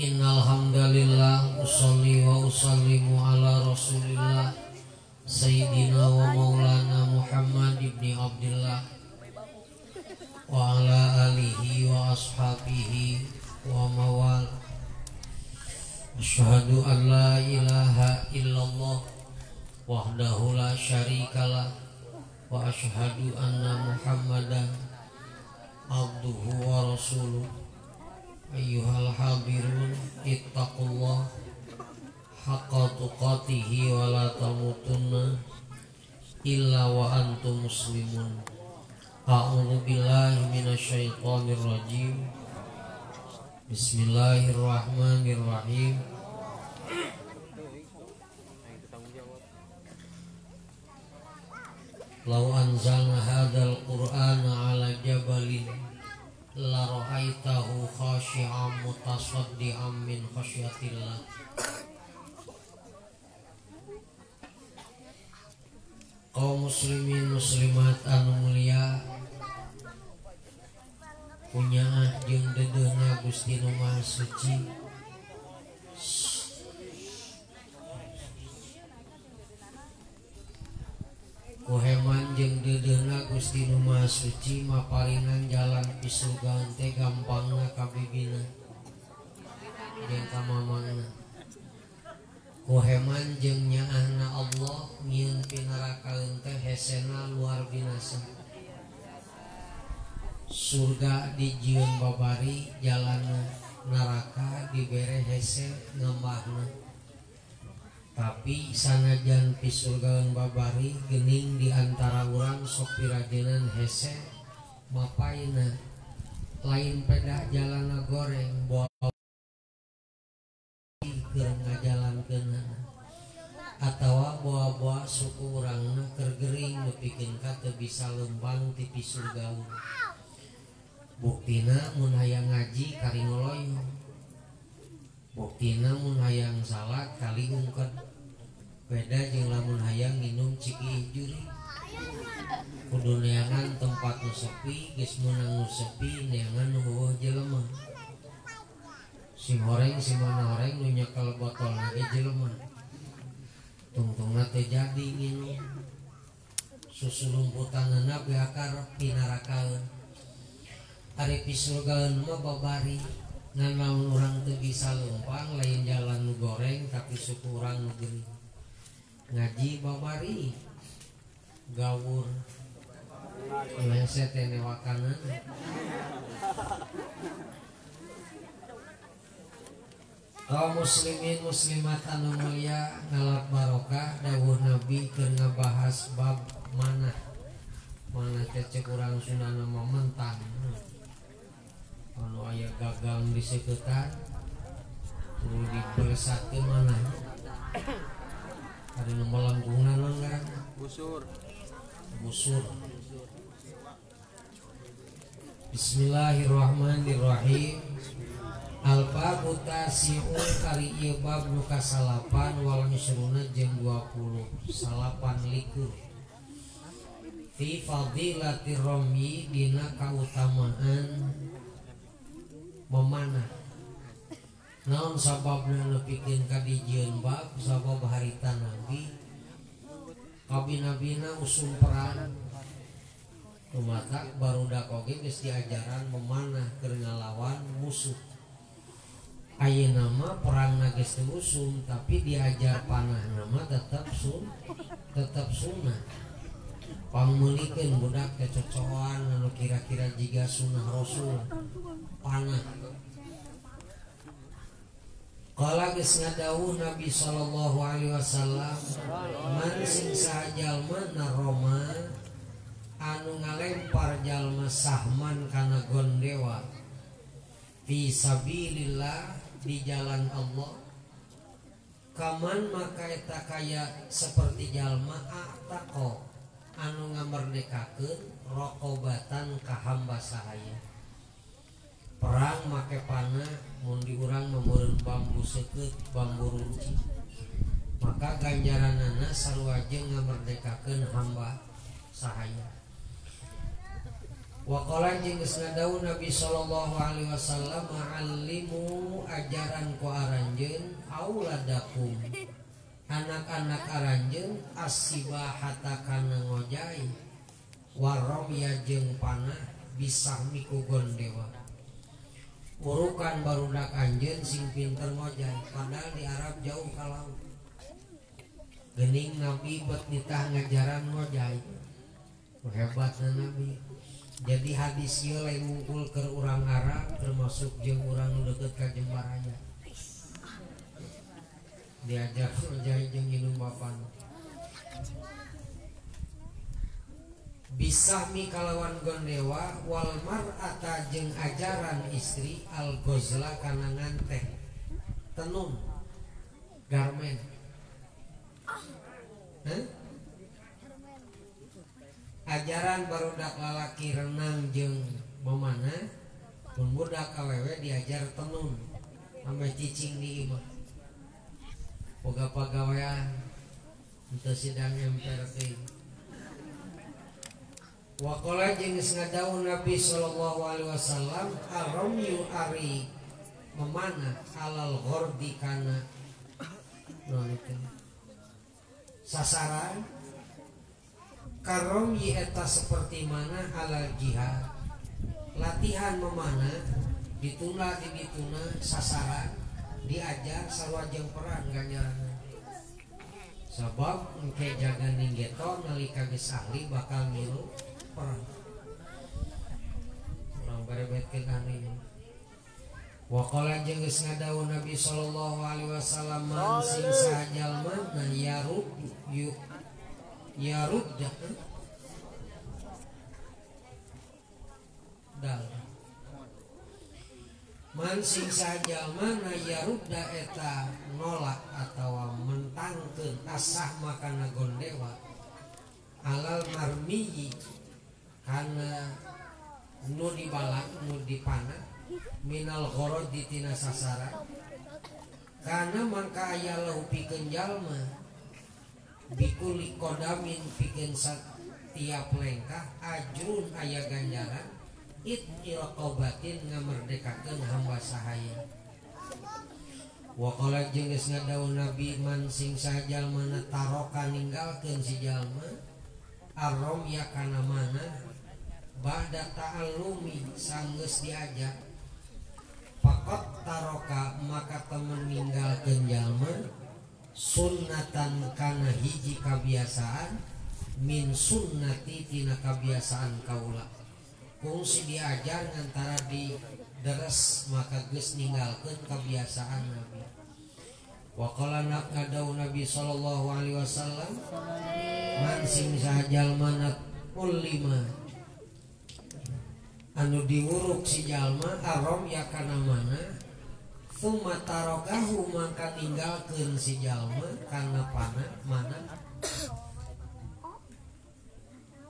Innal hamdalillah usolli wa usallimu ala Rasulillah Sayyidina wa maulana Muhammad ibni Abdillah wa ala alihi wa ashabihi wa mawal. Asyhadu an la ilaha illallah wahdahu la syarikalah wa asyhadu anna Muhammadan abduhu wa rasuluh. Ayyuhal habirun ittaqullah haqqa tuqatihi wa la tamutunna illa wa antum muslimun. A'udzu billahi minasyaitonir rajim. Bismillahirrahmanirrahim. Lau anzalna hadzal qur'ana ala jabalin la ra'aitahu khashi'an mutasaddian min khasyatillah. Kaum muslimin muslimat anu mulia, punya jeung dedeuna Gusti Nu Maha Suci. Kuheman jeung dedeuna Gusti Nu Maha Suci maparingan jalan pisugan teh gampangna ka bibina jeung ka mamangna. Kuheman jeung nyaahna Allah nyieun pinarakaeun teh hesena luar binasa. Surga dijieun babari, jalanna neraka dibere hese ngembahna. Tapi sanajan pisurgaun babari gening diantara urang sok pirajenan hese mapaina lain peda jalana goreng bawa keur ngajalankeunana atawa bawa suku urangna keur gering nepikeun ka teu bisa leumpang ti pisurgaun. Buktina mun hayang ngaji karingoloyong, buktina mun hayang salat kali ungked. Beda jeung lamun hayang minum ciki juri. Kudu neangan tempat nu sepi, geus meunang nu sepi neangan nu heueuh jelema. Si horeng si mana horeng nu nyekel botol ge jelema. Tungtungna teh jadi minum. Susu lumputanna beakar pinarakaeun. Ari pisurgaeun mah babari. Ngan lamun urang teu bisa leumpang lain jalan nu goreng tapi suku urang nu geuning. Ngaji babari gawur leset tenewakanan. Kaum muslimin muslimat anu mulia ngalap barokah dawuh Nabi keur ngabahas bab manah. Manah teh ceuk urang Sundana mah mentang. Anu aya gagang di seukeut kudu diberesakeun manah. Ada nomor langkungan kan? Busur. Bismillahirrahmanirrahim. Al-babu tasi'u kari ieu bab nu kasalapan wal misruna jeung 20 salapan likur. Fi fadilatir rami dina kautamaan memanah. Naon sababna nepikeun ka dijieun bab sabab harita Nabi kabina-bina usum perang kumatak barudak oge geus diajaran memanah keur ngalawan musuh. Ayeuna mah perangna geus teu usum tapi diajar panahna mah tetep sunnah. Pangmeulikeun budak teh cocokan anu kira-kira jiga sunnah Rasul panah. Kala geus ngadawuh Nabi sallallahu alaihi wasallam, man sing sajalma naroma anu ngalempar jalma sahman kana gondewa fi sabilillah di jalan Allah, kaman maka eta kaya seperti jalma ataqo anu ngamerdekakeun raqobatan ka hamba sahaya. Perang make panah mun di urang memeureun bambu seukeut bambu runci, maka ganjaranana sarua jeung ngamerdekakeun hamba sahaya. Waqala jeung geus ngadawu Nabi sallallahu alaihi wasallam ma'allimu ajaran ku aranjeun auladakum anak-anak aranjeun as-sibahata kana ngojai waromya jeung panah bisahmi ku gondewa urukan barudak anjeun sing pinter ngojai padahal di Arab jauh ka laut geuning Nabi bet nitah ngajaran ngojai hebatna Nabi. Jadi hadis ieu lain ngumpul ke urang Arab termasuk jeung urang nu deukeut ka Jembaraya. Diajar ngojai jeung inum bapana. Bisahmi kalawan gondewa wal mar'ata jeung ajaran istri al ghazla kana nganteh tenun garmen. Ajaran barudak lalaki renang jeung memanah pun budak awewe diajar tenun sampai cicing di imah boga pagawean untuk sidang emper teh. Waqala jeung geus ngadawu Nabi sallallahu alaihi wasallam ar-ramyu ari memanah alal ghordi kana sasaran karom eta seperti mana alal jihad latihan memanah dituna di dituna sasaran diajar sarwajeng perang ganjaran sabab engke jaga ninggeto nalika geus ahli bakal milu perang urang barebetkeun aneh. Waqala jeung geus ngadawu Nabi sallallahu alaihi wasallam man sing sajalma na yarud dal man sing sajalma na yarudda eta nolak atawa mentangkeun asah makana gondewa alal marmiyi kana nu dibalak nu dipanah minal ghorod ditina sasaran kana mangka aya lahu pikeun jalma bikuli kodamin pikeun satiap lengkah ajrun aya ganjaran it ilaqobatin ngamerdekakeun hamba sahaya. Waqala jeung geus ngadawu Nabi man sing sajalma taroka ninggalkeun si jalma arom ya kana mana ba'da ta'allumi sanggeus diajar faqat taroka maka temen ninggalkeun jalma sunnatan kana hiji kabiasaan min sunnati tina kabiasaan kaula kungsi diajar ngantara di deres maka geus ninggalkeun kabiasaan Nabi. Waqala naqadau Nabi sallallahu alaihi wasallam man sing sajalma ulima anu diwuruk si jalma arom ya kana mana summa tarokahu maka ninggalkeun si jalma kana panah mana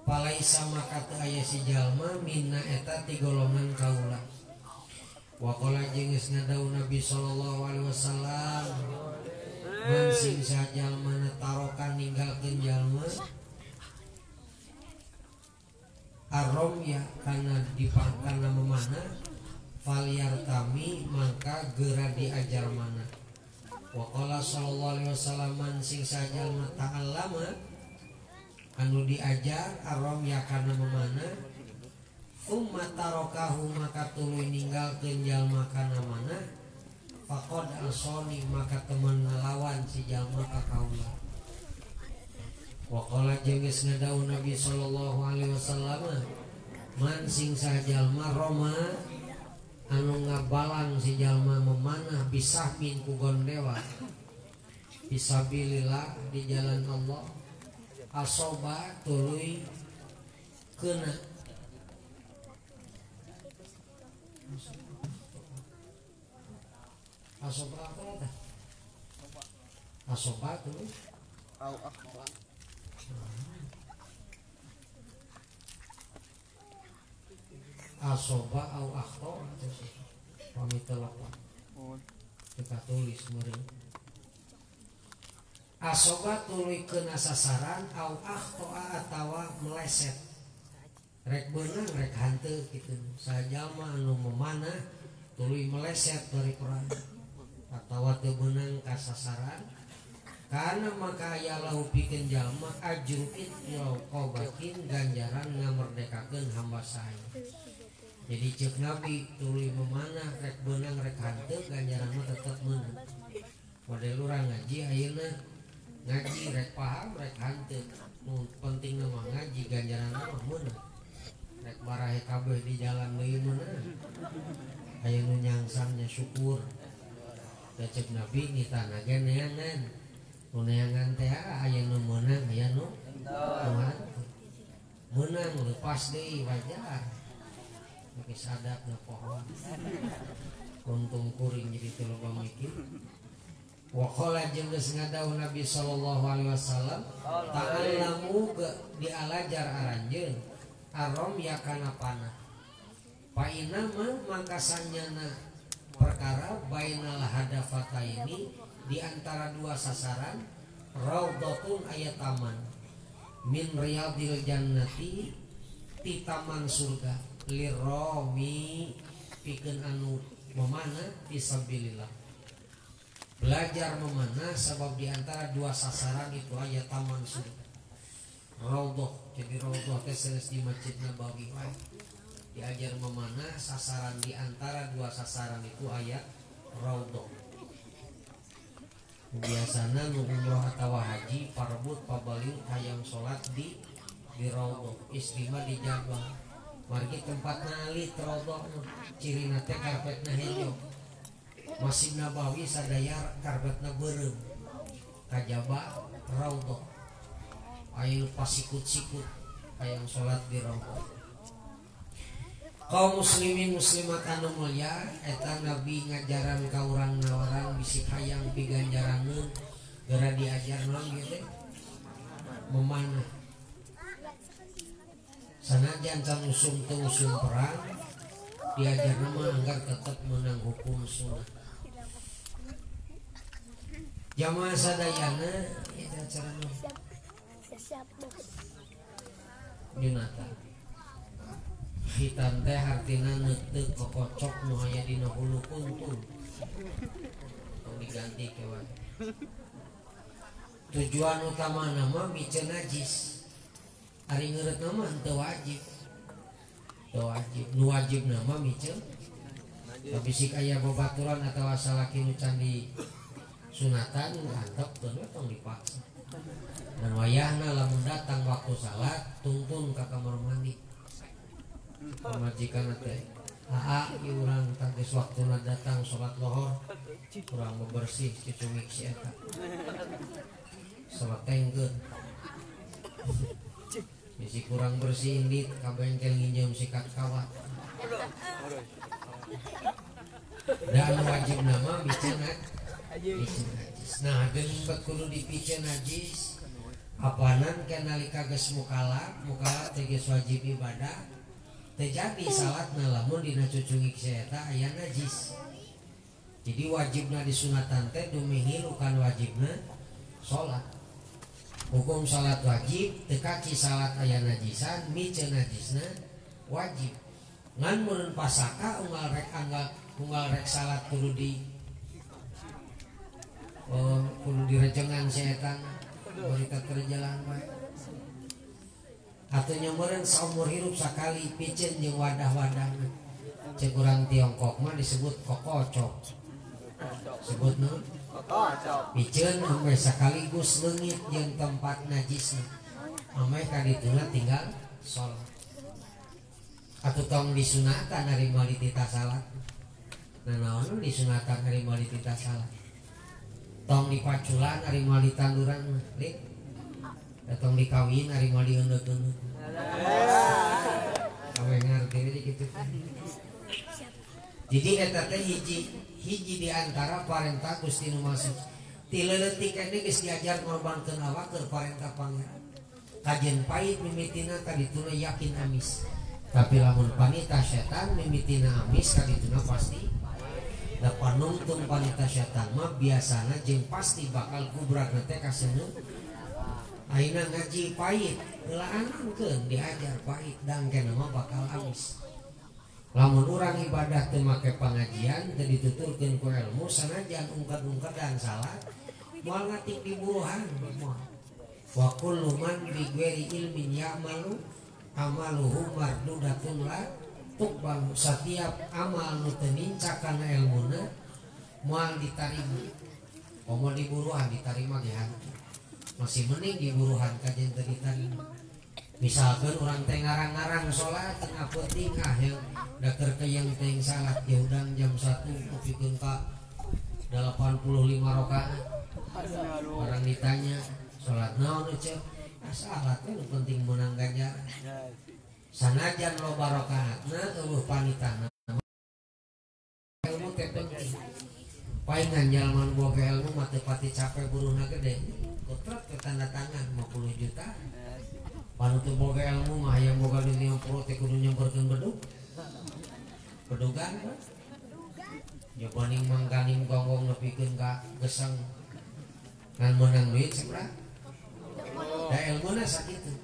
palaisa maka teu aya si jalma minna eta ti golongan kaula. Waqala jeung geus ngadawu Nabi sallallahu alaihi wasallam man sing sajalma taroka ninggalkeun jalma arom ya kana dipangkana memanah faliar kami maka gera diajar mana. Waqala sallallahu alaihi wasallam man sing sajalma ta'allama anu diajar arom ya kana memanah summa tarokahu maka tuluy ninggalkeun jalma kana mana faqad asoni maka temen ngalawan si jalma ka kaula. Waqala jeung geus ngadawu Nabi sallallahu alaihi wasallam man sing sajalma roma anu ngabalang si jalma memanah bisah min ku gondewa fisabilillah di jalan Allah asoba tuluy kena asoba apa tah asoba tuluy au akhba asoba au akhto pamit telepon kita tulis meureun asoba tuluy kena sasaran au akhto atawa meleset rek beunang rek hanteu kitu sajalma anu memanah tuluy meleset dari perang atawa teu beunang ka sasaran kana maka aya lahu pikeun jalma ajrupit qobatin ganjaran ngamerdekakeun hamba saya. Jadi cek Nabi tuluy memanah rek beunang rek hanteu ganjaran mah tetep meunang. Model urang ngaji ayeuna ngaji rek paham rek hanteu nu penting mah ngaji ganjaran mah meunang. Rek barahe kabeh di jalan deui meunang. Aya nu nyangsangnya syukur. Da cek Nabi nitana ge neangan. Nu neangan teh aya nu meunang aya nu meunang leupas deui wajar. Make sadap na pohon. Untung kuring jadi teu loba mikir. Wa qala jeung geus ngadawu Nabi sallallahu alaihi wasallam ta'allamu dialajar aranjeun arom ya kana panah. Fa inna maka sanyana perkara bainal hadafataini di antara dua sasaran raudhatun ayat taman min riyadil jannati ti taman surga liromi pikeun anu memanah fisabilillah. Belajar memanah sebab di antara dua sasaran itu ayat taman surga. Raudhah, jadi raudhah teh sanes di Masjid Nabawi wae. Diajar memanah sasaran di antara dua sasaran itu ayat raudhah. Biasana nu umroh atawa haji parbut pabaliu hayang salat di raudhah. Istimewa di Jabal. Margi tempatna alit raudhah cirina teh karpetna hejo. Masjid Nabawi sadaya karpetna beureum. Kajaba raudhah. Aya pasikut-sikut hayang salat di raudhah. Kaum muslimin muslimat anu mulia eta Nabi ngajaran ka urang nawaran bisi hayang piganjaraneun gara diajar naon kieu memanah. Sanajan can usum teu usum perang diajar mah anggar tetep meunang hukum sunnah. Jamaah sadayana eta acarana Junata hitam teh artina neuteuk kokocok nu aya dina hulu kuntul tong diganti ke wae. Tujuan utama nama miceun najis. Ari ngeureut nama teu wajib. Teu wajib. Nu wajib nama miceun. Tapi sik aya babaturan atawa salaki nu can di sunatan antep teu tong dipaksa. Dan wayahna lamun datang waktu salat tuntun ka kamar mandi. Pamajikan teh ieu urang tangis waktuna datang salat lohor kurang bebersih cucungik si eta salat tengkeun bisi kurang bersih indit ka bengkel nginjem sikat kawat dan wajib nama biceun najis. Nah geuning bet kudu dipiceun najis apanan kana nalika geus mukallaf teh geus wajib ibadah terjadi salatna lamun dina cucungik eta aya najis. Jadi wajibna disunatan teh dumihi lukan wajibna salat. Hukum salat wajib teu kaki salat aya najisan miceun najisna wajib. Ngan mun pasaka unggal rek salat kudu direjengan si eta bari terjalan bae. Atau nyameureun saumur hirup sakali piceun jeung wadah-wadahna. Cek urang Tiongkok mah disebut kokocok. Sebutna kokocok. Piceun ambe sakaligus leungit jeung tempat najisna. Ambe ka dituna tinggal salat. Atuh tong disunatan ari moal ditita salat. Nah naon disunatan ari moal ditita salat? Tong dipaculan ari moal ditanduran mah. Datang dikawin hari mau diunduk-unduk. Kawe ngerti ini gitu. Jadi eta teh hiji di antara parentah Gusti Nu Maha Suci. Ti leutik ini geus diajar ngorbankeun awak keur parentah pangeran. Kajen pait mimitina kadituna yakin amis. Tapi lamun panita setan mimitina amis kadituna pasti. Da panungtung panita setan mah biasana jeung pasti bakal gubrak teh ka seuneu aina ngaji pahit heula anangkeun diajar pahit dangke nama bakal habis. Lamun urang ibadah teu make pangajian teu dituturkeun ku ilmu sanajan ungkad-ungkadan salat moal ngatik diburuhan moal. Wa kullu man bi ghairi ilmin ya'malu amaluhu mardudatun la tuqbalu. Setiap amal nu teu nincak kana ilmuna moal ditarima. Komo diburuhan ditarima ge hantu. Masih mending diburuhan kajen teu ditarima. Misalkan orang teh ngarang-ngarang sholat tengah penting yang dakar keyeng teh salat ya udang jam 1 kupikeun ka 85 rakaat. Orang ditanya sholat naon ceu? Salat teh penting menang ganjaran. Sanajan loba rakaatna eueuh panitana. Ilmu teh penting. Paingan jalma boga ilmu mah teu pati capek buruhna gede. Kontrak ke tanda tangan 50 juta. Panu teu boga ilmu mah hayang boga duit 50 teh kudu nyemperkeun bedug. Bedugan kan? Ya paning mangkaning gonggong nepikeun ka gesang. Ngan meunang duit sabaraha? Da ilmuna sakitu.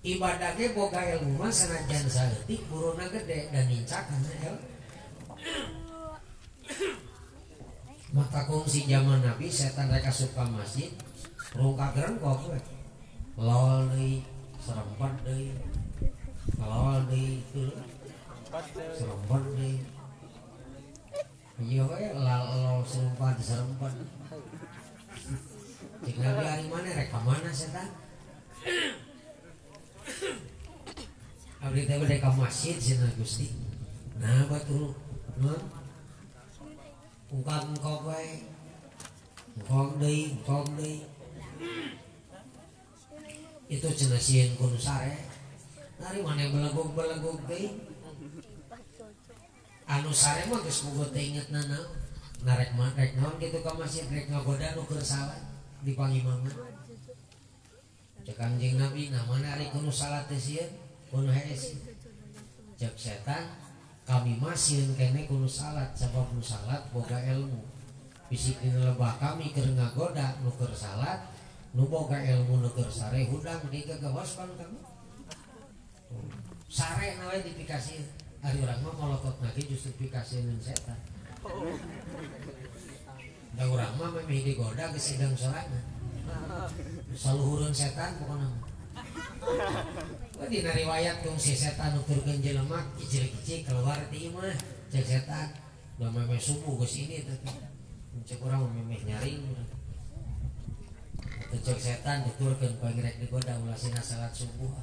Ibadah ge boga ilmu mah sanajan saeutik buruna gede dan nincak kana ilmu. Maka kongsi zaman Nabi setan rek asup ka masjid rungka gerengkok we. Lol deui, serempat deui. Lol deui, serempat deui. Ieu we lol serempat serempat. Cik Nabi hari mana rek ka mana setan? Abdi teh bade ka masjid cenah Gusti. Nah batur. Nah ungkap wae engkong deui itu cenah sieun kun sare nari mane belegog deui anu sare mah geus boga teh ingetna naon narek naon kitu ka masjid rek ngagoda nu keur salat di pangimaman cek Kangjeng Nabi namana ari kun salat teh sieun kun haes cek setan kami masih kene kudu salat sebab nu salat boga ilmu bisikin lebah kami keur ngagoda nu keur salat nu boga ilmu nu keur sare hudang digagawaspan kamu sare na we dipikasi ari urang mah molokot lagi justru pikasieun setan da urang mah memeh digoda geus sidang sorangan saluhureun setan pokona di riwayat kong si setan nuturkeun jelema kicil-kicil keluar ti imah cek setan da memeh subuh geus ini teh cek urang memeh nyaring atuh cek setan diturkeun poe rek digoda ulasina salat subuh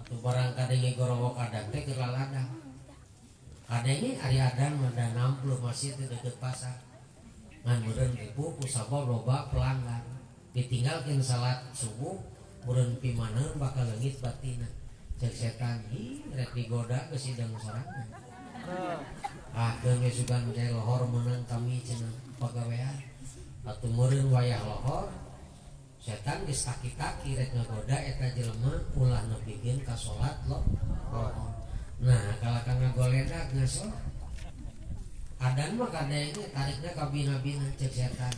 atuh barang kadenge gorowok adang teh keur laladang kadenge ari adan mah da nampluh masjid teh deukeut pasar ngan meureun ribu kusabab loba pelanggan ditinggalkeun salat subuh meureun pimaneun bakal leungit batina cek setan rek digoda geus sidang sorangan akeun we sugan teh lohor meunang kami cenah pagawean atuh meureun wayah lohor setan geus taki-taki rek ngagoda eta jelema ulah nepikeun ka salat lohor nah kalakang ngagoledak ngaso adan mah kadenge tarikna ka bina-bina cek setan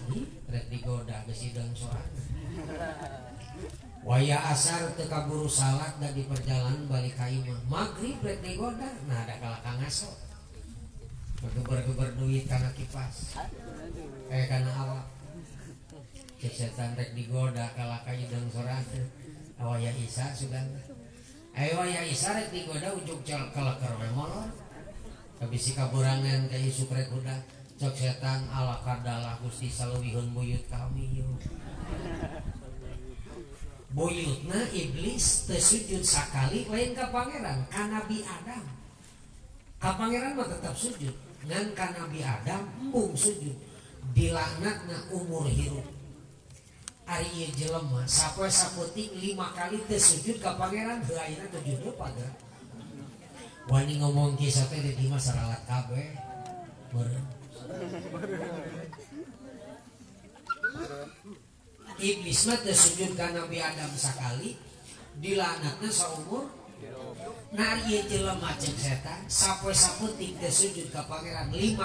rek digoda geus sidang sorangan waya asar teu kaburu salat da di perjalanan balik ka imah magrib rek digoda nah ada kalakang ngaso geber-geber duit kana kipas kana awak cek setan rek digoda kalaka ideng sorangan awaya isa sugan waya isa rek digoda ujug kalaker we molor kabisi kaburangan ka isuk rek udah cek setan ala kadalah Gusti saluwihun buyut kami yeuh buyutna iblis tersujud sakali lain ka pangeran ka Nabi Adam ka pangeran mah tetap sujud ngan ka Nabi Adam embung sujud dilaknatna umur hirup ari ieu jelema sapoe saputing 5 kali teu sujud ka pangeran heuh ayeuna 7 pagar wani ngomong kisah teh di mah saralat kabeh meureun iblis mah teu sujud ka Nabi Adam sakali dilaknatna saumur nah ieu jelema cek setan sapoe saputing teu sujud ka pangeran 5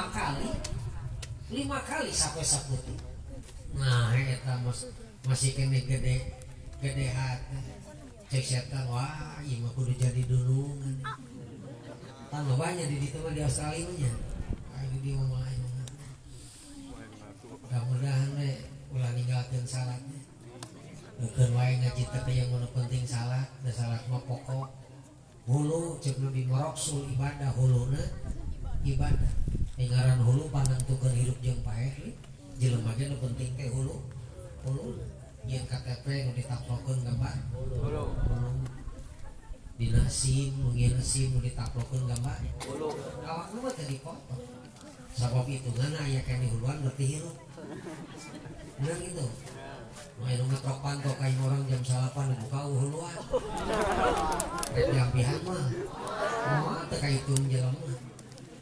kali sapoe saputing nah eta masih kene gede gede hati cek setan wah iya mah kudu jadi dulu kan banyak di itu di Australia nya ayo di mah mudah-mudahan ulah ninggalkeun salat bukan wae ngaji teh yang mana penting salat da salat mah pokok hulu cek Nabi maroksul ibadah huluna ibadah ngaran hulu panentukeun hirup jeung paeh jelema ge nu penting teh hulu yang KTP nu ditaplokeun gambar hulu dina SIM mungkin SIM nu ditaplokeun gambar hulu awakna mah teu dipoto sabab itu ngana aya kene huluan berarti hirup bener gitu main rumah tropan kok kain orang jam 8 buka huluan rek jampihan mah oh teu kaitung jelema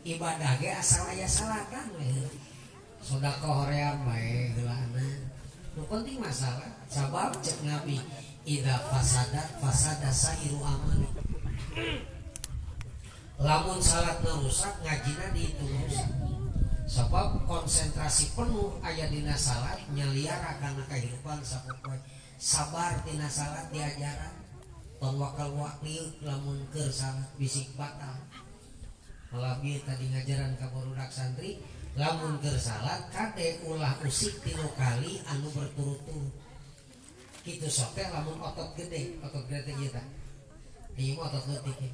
ibadah ge asal aya salatan we sedekah hoream bae heulana nu penting masalah sabab cek Nabi idza fasada sairu amali lamun salatna rusak ngajina dihitung rusak sebab konsentrasi penuh aya dina salat nyaliara kana kehidupan sapopoe sabar dina salat diajaran tong wakal wakil lamun keur salat bisik batal malabi tadi ngajaran ka budak santri lamun keur salat kade ulah usik 3 kali anu berturut-turut kitu sok teh lamun otot gede teh ieu tah ieu mah otot leutik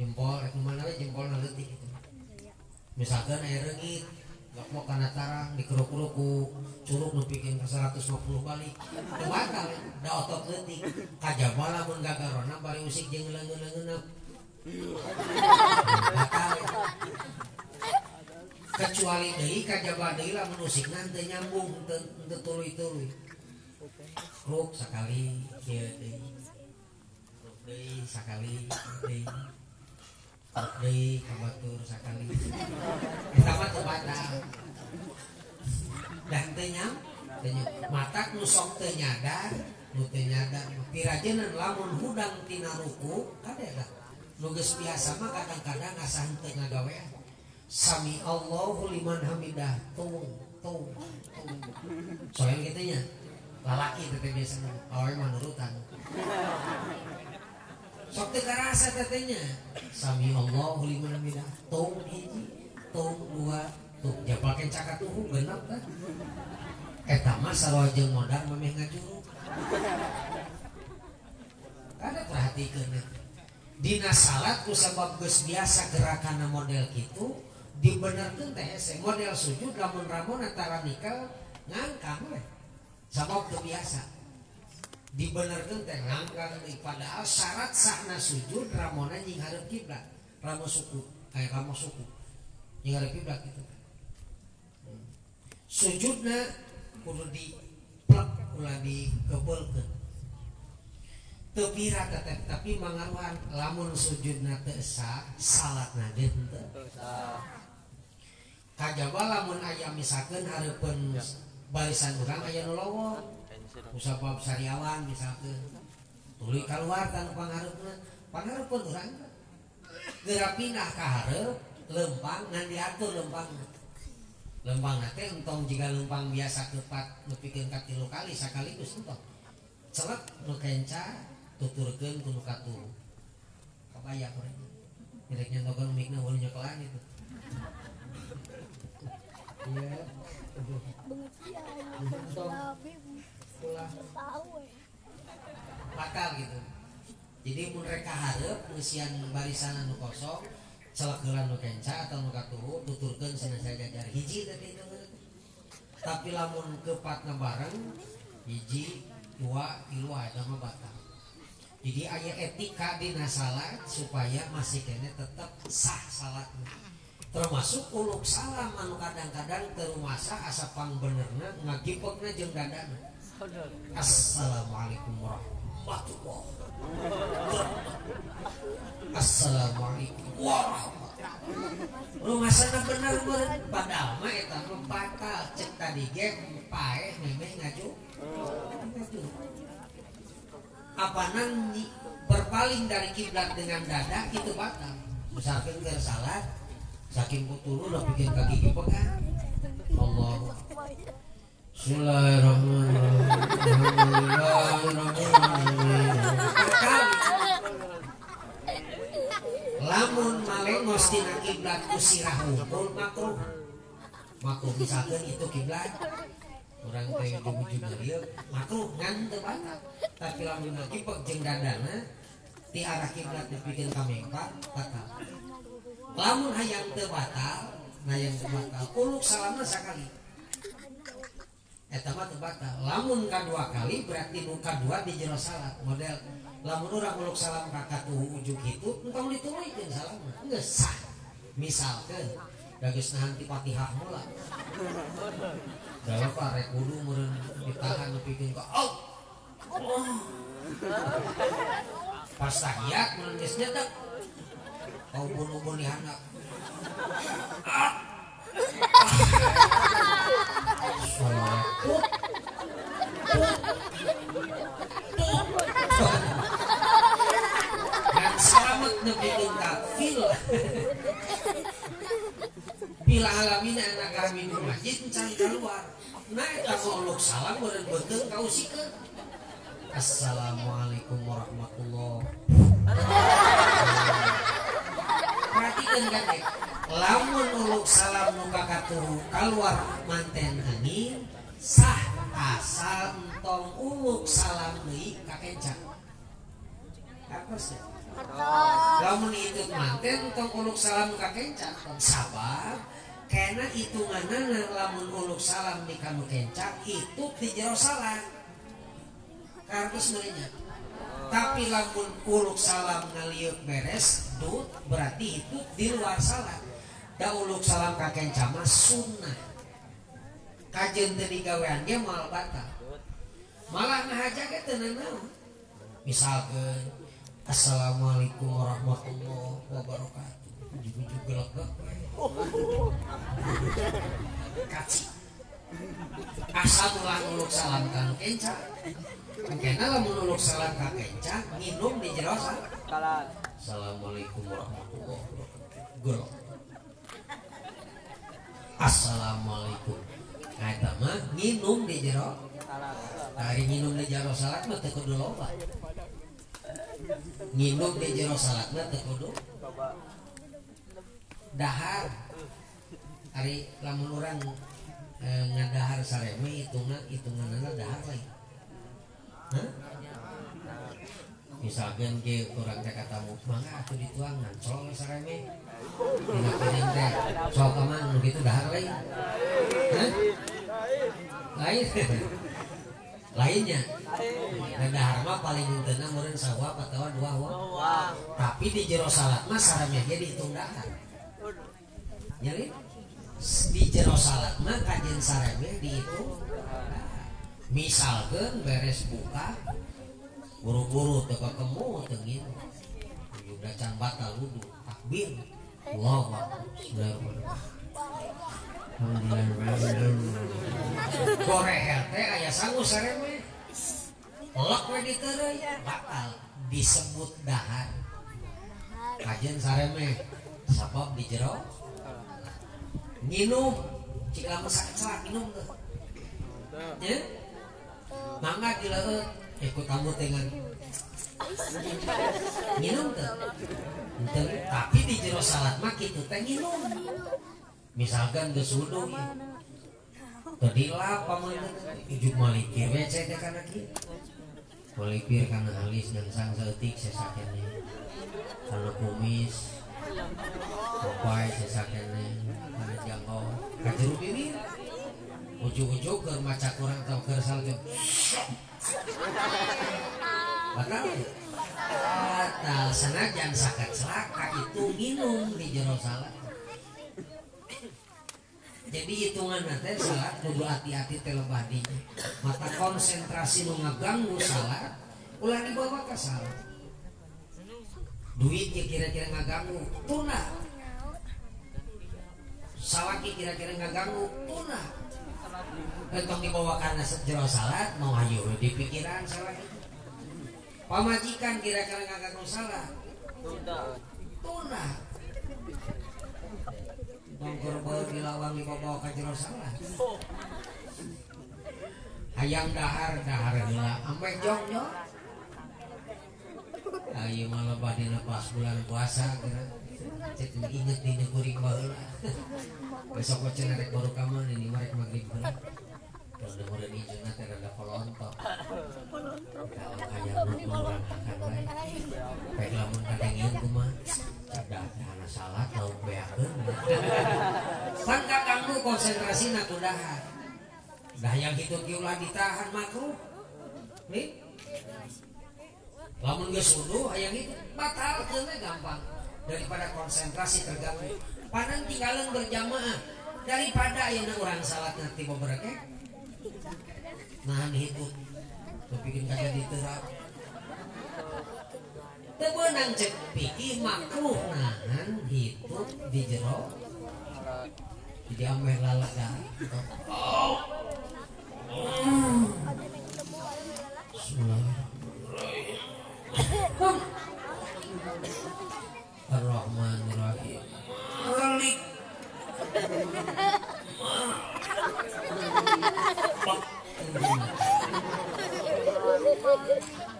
jempol rek mana we jempolna leutik gitu misalkan air reungit gak mau karena tarang dikeruk-keruk ku curug nu pikeun ka 150 balik teu batal da otot leutik kajaba lamun gagarona bari usik jeung leungeun-leungeunna batal kecuali deui kajaba deui lamun usikna teu nyambung teu tuluy-tuluy kruk sakali kieu deui kruk deui sakali deui deui kabatur sakali eta mah teu batal dan teu nyam matak nu sok teu nyadar pirajeun lamun hudang tina ruku kade da nu geus biasa mah kadang-kadang asa henteu ngagawean sami Allahu liman hamidah tung soalnya kitu nya lalaki teh biasa awe mah nurutan sok teu karasa tetenya sami Allahu liman hamidah tung hiji tung dua tuh japakeun cakatuhu genep kan eta mah sarua jeung modal memeh ngajuruk kada perhatikeun dina salat ku sabab geus biasa gerakanna model kitu dibenerkeun teh hese model sujud lamun ramon antara nikel ngangkang we sabab teu biasa dibenerkeun teh ngangkang deui padahal syarat sahna sujud ramona nying hareup kiblat ramo suku nying hareup kiblat kitu sujudna kudu diplek ulah dikebeulkeun teu pira tetep tapi mangaruhan lamun sujudna teu sah salatna ge teu sah kajaba lamun aya misalkeun hareupeun barisan urang aya nu lowong usapap sariawan misalkeun tuluy kaluar tan panghareupeun urang geura pindah ka hareup lempang ngan diatur lempang teh entong jika lempang biasa kepat nepikeun ka 3 kali sakaligus entong celek nu kenca tuturkeun ku nu katuh kabaya urang direk nyentokeun mikna ul nyekelan itu iya bakal gitu jadi mun rek hareup ngeusian barisan anu kosong celek heula nu kenca atau nu katuhu tuturkeun cenah jajar hiji tadi itu tapi lamun keupatna bareng hiji 2 3 eta mah batal jadi aya etika dina salat supaya masih kene tetep sah salatna termasuk uluk salam anu kadang-kadang teu rumasah asa pangbenerna ngagipekna jeung dadana assalamualaikum warahmatullahi wabarakatuh assalamualaikum warahmatullahi rumasana bener padahal mah eta mah batal cek tadi ge paeh memeh ngaju apanan berpaling dari kiblat dengan dada itu batal misalkan keur salat saking putulu udah bikin kaki dipegang Allah Lamun malengos tina kiblat ku sirah hungkul makruh. Makruh misalkan itu kiblat orang teh ujung-ujung ieu makruh ngan teu batal. Tapi lamun ngakipek jeung dadana ti arah kiblat dipikeun ka mengpa batal. Lamun hayang teu batal, hayang teu batal uluk salamna sakali. Eta mah teu batal. Lamun kadua kali berarti nu kadua di jero salat. Model lamun urang uluk salam ka katuhu ujug kitu engkau dituluykeun salamna. Geus sah. Misalkeun da geus nahan ti Fatihah heula. Dalam pak rek wudu meureun ditahan nepikeun ka Allah. Pas tahiyat meureun geus nyedak. Kau ubun-ubun di handap. Dan selamat nepikeun ka fil. Bila alamin anak kami di masjid can keluar. Nah eta uluk salam meureun beuteung kausikeun. Assalamualaikum warahmatullahi wabarakatuh. Perhatikan kan lamun uluk salam nu kakatuhu keluar manten angin sah asal entong uluk salam deui ka kenca. Apes ya? Lamun itu manten entong uluk salam ka kenca sabab karena hitunganna lamun uluk salam di kanu kenca itu di jero salat. Kartos meureunnya. Tapi lamun uluk salam ngaliuk beres dut berarti itu di luar salat. Da uluk salam ka kenca mah sunnah. Kajeun teu digawean ge moal batal. Malah ngahaja ge teu naon. Misalkeun assalamualaikum warahmatullahi wabarakatuh. Ujug-ujug gelegek we. Kaci. Asal ulah uluk salam ka kenca. Mungkin lamun uluk salam ka kenca nginum di jero salat. Assalamualaikum warahmatullahi wabarakatuh. Assalamualaikum. Nah eta mah nginum di jero. Ari nginum di jero salat mah teu kudu loba. Nginum di jero salat mah teu kudu dahar. Ari lamun urang ngadahar sareme hitunganna dahar lain. Misalkan ke orang teh katamu mangga atuh dituang ngancol sareme dina piring teh sok kamang nu kitu dahar lain. Lain lainnya dan dahar mah paling henteu meureun sawab atawa dua wah. Tapi di jero salat mah sareme ge dihitung dahar. Jadi di jero salat mah kajen sareme dihitung. Misalkan beres buka buru-buru teu ketemu teu ngitu udah can batal wudu takbir Allahu akbar gorehel teh aya sangu sareme lek we diteureui batal disebut dahar kajen sareme sabab di jero nginum cik lamun sakit salat minum teu nya mangga dileueut ikut kamu dengan minum teh, tapi di jero salat mah kitu teh minum. Misalkan geus wudu, tadi lah pamanah ujug malipir WC teh kana kieu, malipir kana alis gangsang saeutik sesakene, kana kumis, popai sesakene, kana jangkau, kajero bibir, ujug-ujug keur maca kurang tau keur salju. Batal sanajan sakat celaka itu minum di jero salat. Jadi hitungan teh salat kudu hati-hati teh lebah dinya. Mata konsentrasi nu ngaganggu salat ulah dibawa ka salat. Duit kira-kira ngaganggu tunah. Salat kira-kira ngaganggu tunah. Entong dibawa karena jero salat mau hayu di pikiran salat. Pamajikan kira-kira ngaganggu salat tunah. Tong keur dilawang dibawa ka jero salat. hayang dahar heula ampe jong-jong. Ayo malah badina pas bulan puasa kira cek inget dina kuring baheula. Besok cenah rek baru kamar ini marek magrib heula. Udah mulai hijaunya terada pelontok. Kalau kayak orang akan baik. Baik lamun kadengin kumah. Cadak hana salah tau beakeun. Pan kakangmu konsentrasina kudahan. Dah yang kitu ki ulah ditahan makruh. Nih. Lamun geus wudu hayang itu batalkeun we gampang. Daripada konsentrasi terganggu. Panan tinggalin berjamaah daripada ayeuna urang salat nanti bobereke. Nahan hidup bikin kaca diterap tebenang cek pikir makruh nahan hidup di jero jadi ameh lalak dah Ar-Rahmanir-Rahim Malik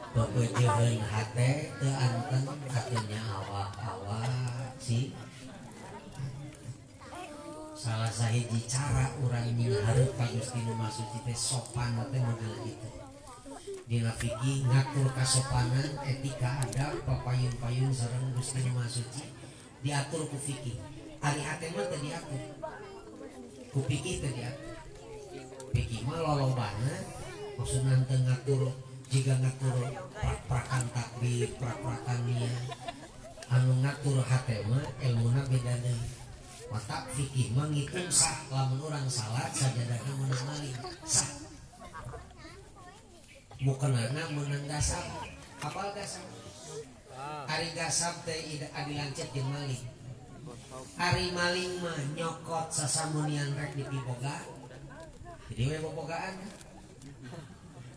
Bebejeun hate teu anten katanya awak-awak si salah sahiji cara urang nyinghareup ka Gusti Nu Maha Suci teh sopan teh model kitu. Dina fikih ngatur kasopanan, etika adab, papayun-payun sareng Gusti Nu Maha Suci diatur ku fikih. Ari hate mah teu diatur. Ku fikih teu diatur. Fikih mah lolobana maksudna teu ngatur jika ngatur prak-prakan takbir, prak-prakan niat. Anu ngatur hate mah ilmuna beda deui. Mata fikih mah ngitung sah lamun urang salat sajadahna meunang malih sah. Mukenana meunang gasab. Apal gasab? Ari gasab teh adi lancet jeung maling. Ari maling mah nyokot sasamunian rek dipiboga. Jadi we bobogaan.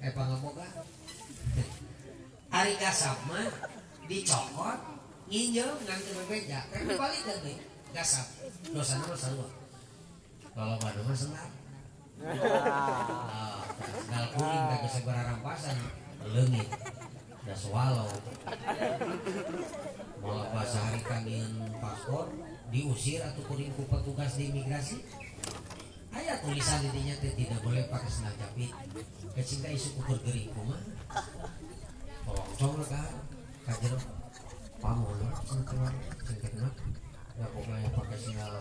Pangaboga. Ari gasab mah dicokot, nginjel ngan teu bebeja. Kan dibalikeun deui gasab. Dosana mah sarua. Lolobana mah senang. Dal kuring kagak segera rampasan leungit. Da swallow. Malah bahasa hari kangeun paspor diusir atau kuring ku petugas di imigrasi. Aya tulisan didinya teh tidak boleh pakai sendal jepit. Kecinta isu ukur gering kumaha. Tolong ka jero pamono cenah keluar cengketna. Ya pokoknya pakai sendal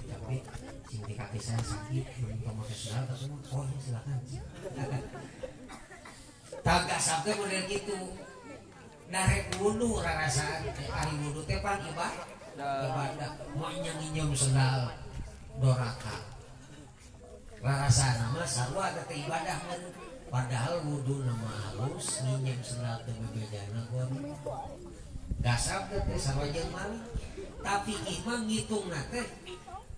jepit sing di kaki saya sakit belum pakai sendal terus oh ya silakan. Tagak sabda model gitu. Narek wudu rarasaan ari wudu teh pan ibadah moal nginjem sendal doraka rarasana mah sarua ada teh ibadah kan padahal wudu nama halus nginjem sendal teu bebedana gua gasab teh sarua jeung maling tapi imam ngitungna teh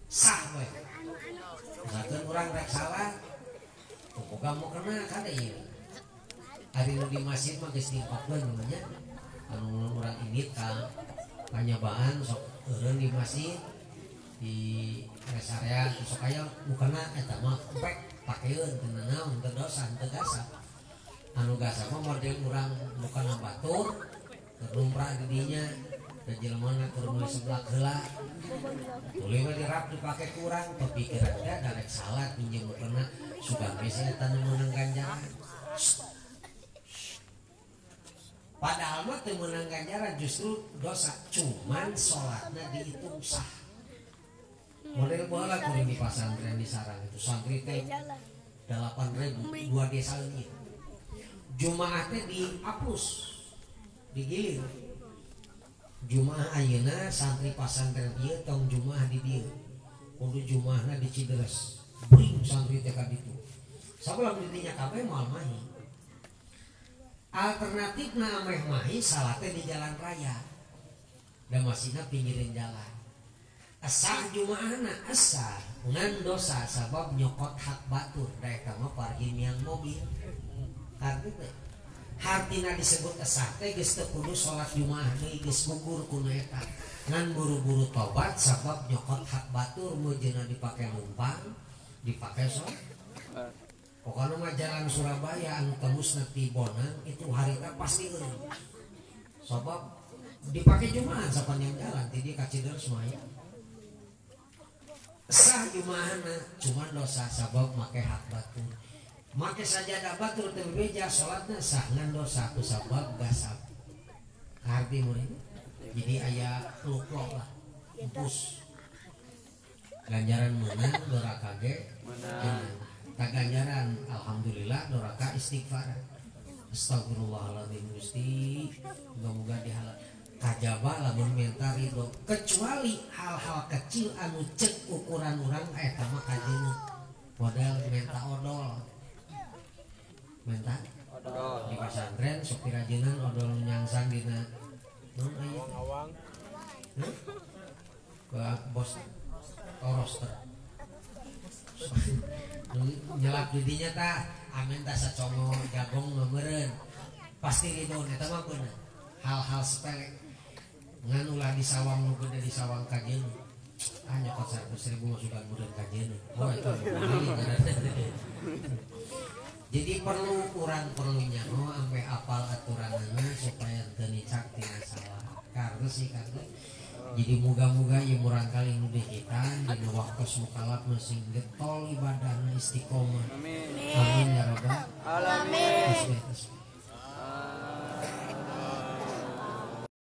sah we sakeun urang rek salah boga mau kena kada ieu ari nu di masjid mah geus diengkopkeun namanya anu urang indit ka panyobaan sok eureun di masjid di rest area sok aya bukanna eta mah pek pakeun teu naon teu dosa teu gasab anu gasab mah model urang bukanna batur lumrah di dinya da jelema keur mulai seblak heula tuluy mah dirap dipake kurang kepikiran da darek salat pinjem bukanna sugan we eta nu meunang ganjaran padahal mah teu meunang ganjaran justru dosa cuman salatna dihitung sah. Model bola kuring di pasantren di sarang itu santri teh 8.000 2 desa leungit. Jumaah teh dihapus digilir. Jumaah ayeuna santri pasantren ieu tong jumaah di dieu. Kudu jumaahna di Cideres. Bring santri teh ka ditu. Sabab didinya kabeh moal mahi. Alternatifna ameh mahi salat teh di jalan raya. Da masihna pinggirin jalan. Asah jumaahna asah ngan dosa sabab nyokot hak batur daek mah parkir miang mobil karena hartina disebut asah teh geus teu kudu salat jumaah deui geus gugur ku eta ngan buru-buru tobat sabab nyokot hak batur meujeuna dipake numpang dipake salat pokoknya mah jalan Surabaya anu tembus nanti Bonang itu harita pasti eueuh. Sebab dipakai Jumaah sapanjang jalan ti dia ka Cider semaya. Sah Jumaahna cuma dosa sabab make hak batur. Make sajadah batur teu beja salatna sah ngan dosa ku sabab gasab. Arti murid. Jadi aya luklok lah. Empus. Ganjaran menang doraka ge menang. Tak ganjaran alhamdulillah doraka istighfar. Astagfirullahaladzim Gusti, moga-moga dihalal. Kajaba lamun minta ridho, kecuali hal-hal kecil anu cek ukuran orang eta mah kajeuneut. Model minta odol. Minta odol di pesantren sok pirajeunnan odol nyangsang dina non aya awang. Bos roster. Nyelap didinya tak amin tak sacongo jagung memeren pasti ridho eta mah bener. Hal-hal sepele ngan ulah di sawang nu gede di sawang kajeun nyokot 100.000 mah sudah mudah kajeun itu jadi perlu perlunya ampe apal aturanana supaya teu nicak tina salah karena sih kata. Jadi muga-muga ieu murang kali nu dihitan dina waktu mukalaf nu sing getol ibadahna istiqomah. Amin.